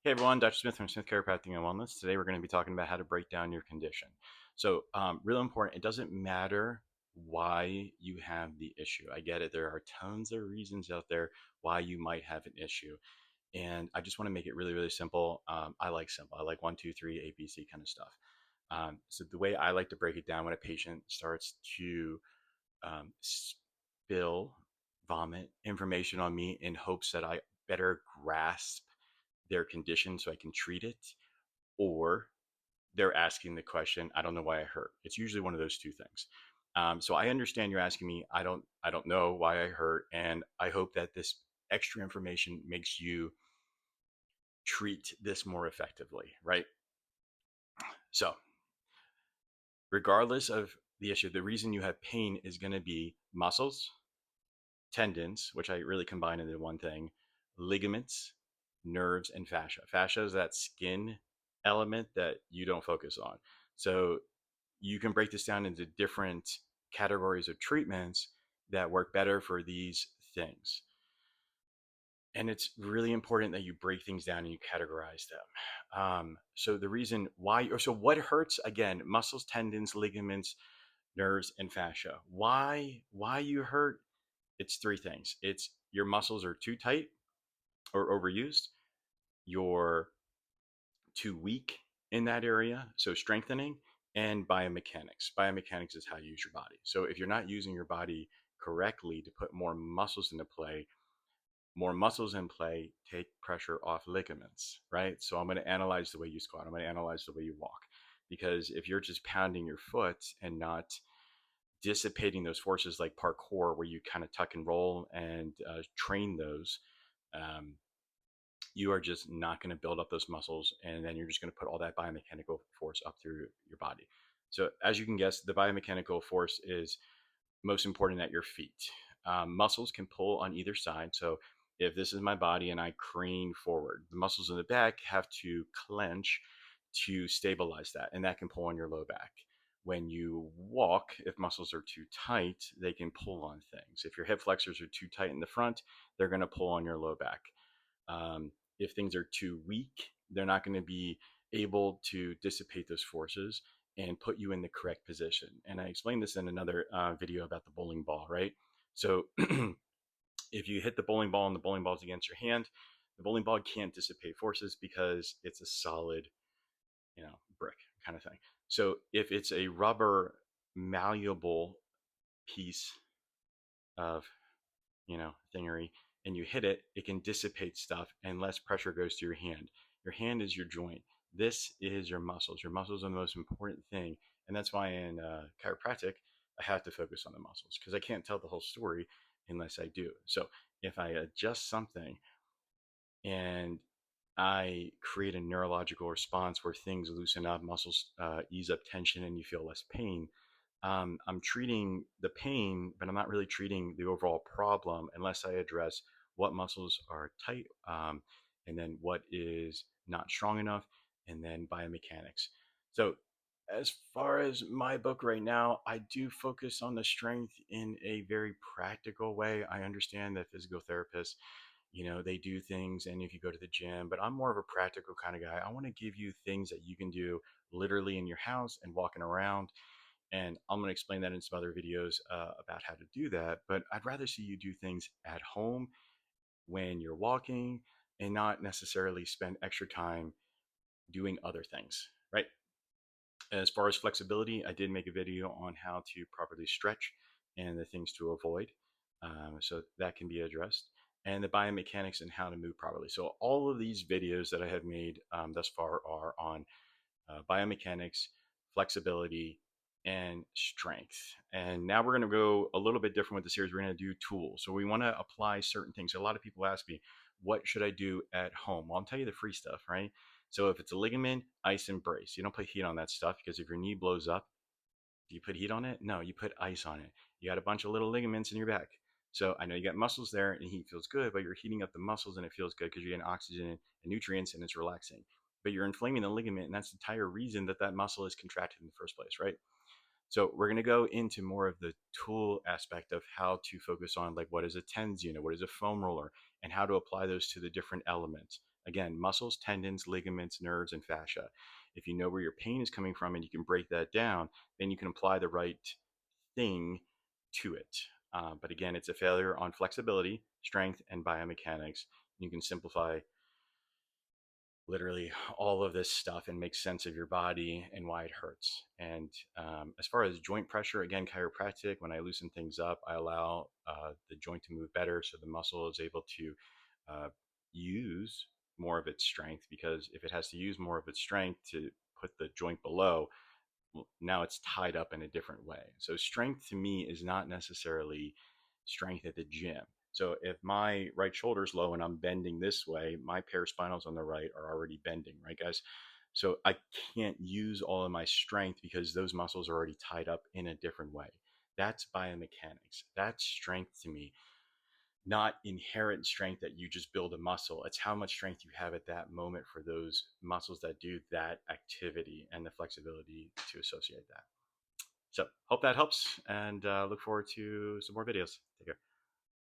Hey everyone, Dr. Smith from Smith Chiropractic and Wellness. Today we're going to be talking about how to break down your condition. Real important, it doesn't matter why you have the issue. I get it. There are tons of reasons out there why you might have an issue. And I just want to make it really, really simple. I like simple. I like one, two, three, ABC kind of stuff. So the way I like to break it down when a patient starts to spill, vomit information on me in hopes that I better grasp their condition so I can treat it, or they're asking the question, I don't know why I hurt. It's usually one of those two things. So I understand you're asking me, I don't know why I hurt, and I hope that this extra information makes you treat this more effectively, right? So regardless of the issue, the reason you have pain is going to be muscles, tendons, which I really combine into one thing, ligaments, nerves, and fascia. Fascia is that skin element that you don't focus on. So you can break this down into different categories of treatments that work better for these things. And it's really important that you break things down and you categorize them. So the reason why, or so what hurts again, muscles, tendons, ligaments, nerves, and fascia. Why you hurt? It's three things. It's your muscles are too tight or overused. You're too weak in that area, so strengthening, and biomechanics. Biomechanics is how you use your body. So if you're not using your body correctly to put more muscles into play, more muscles in play take pressure off ligaments, right? So I'm going to analyze the way you squat. I'm going to analyze the way you walk. Because if you're just pounding your foot and not dissipating those forces like parkour, where you kind of tuck and roll and train those, um, you are just not going to build up those muscles, and then you're just going to put all that biomechanical force up through your body. So as you can guess, the biomechanical force is most important at your feet. Muscles can pull on either side. So if this is my body and I crane forward, the muscles in the back have to clench to stabilize that, and that can pull on your low back. When you walk, if muscles are too tight, they can pull on things. If your hip flexors are too tight in the front, they're going to pull on your low back. If things are too weak, they're not going to be able to dissipate those forces and put you in the correct position. And I explained this in another video about the bowling ball, right? So if you hit the bowling ball and the bowling ball's against your hand, the bowling ball can't dissipate forces because it's a solid, brick kind of thing. So if it's a rubber malleable piece of thingery, and you hit it, it can dissipate stuff and less pressure goes to your hand. Your hand is your joint. This is your muscles. Your muscles are the most important thing. And that's why in chiropractic, I have to focus on the muscles because I can't tell the whole story unless I do. So if I adjust something and I create a neurological response where things loosen up, muscles ease up tension, and you feel less pain, I'm treating the pain, but I'm not really treating the overall problem unless I address what muscles are tight, and then what is not strong enough, and then biomechanics. So, as far as my book right now, I do focus on the strength in a very practical way. I understand that physical therapists, they do things, and if you go to the gym, but I'm more of a practical kind of guy. I want to give you things that you can do literally in your house and walking around, and I'm going to explain that in some other videos about how to do that. But I'd rather see you do things at home when you're walking and not necessarily spend extra time doing other things, right? As far as flexibility, I did make a video on how to properly stretch and the things to avoid. So that can be addressed. And the biomechanics and how to move properly. So all of these videos that I have made thus far are on biomechanics, flexibility, and strength. And now we're going to go a little bit different with the series. We're going to do tools. So we want to apply certain things. So a lot of people ask me, what should I do at home? Well, I'll tell you the free stuff, right? So if it's a ligament, ice and brace. You don't put heat on that stuff because if your knee blows up, do you put heat on it? No, you put ice on it. You got a bunch of little ligaments in your back. So I know you got muscles there and heat feels good, but you're heating up the muscles and it feels good because you're getting oxygen and nutrients and it's relaxing. But you're inflaming the ligament, and that's the entire reason that that muscle is contracted in the first place, right? So we're going to go into more of the tool aspect of how to focus on, like, what is a TENS unit, what is a foam roller, and how to apply those to the different elements. Again, muscles, tendons, ligaments, nerves, and fascia. If you know where your pain is coming from and you can break that down, then you can apply the right thing to it. But again, it's a failure on flexibility, strength, and biomechanics. You can simplify literally all of this stuff and make sense of your body and why it hurts. And as far as joint pressure, again, chiropractic, when I loosen things up, I allow the joint to move better so the muscle is able to uh, use more of its strength, because if it has to use more of its strength to put the joint below, well, now it's tied up in a different way. So strength to me is not necessarily strength at the gym. So if my right shoulder is low and I'm bending this way, my paraspinals on the right are already bending, right, guys? So I can't use all of my strength because those muscles are already tied up in a different way. That's biomechanics. That's strength to me, not inherent strength that you just build a muscle. It's how much strength you have at that moment for those muscles that do that activity and the flexibility to associate that. So, hope that helps, and look forward to some more videos. Take care.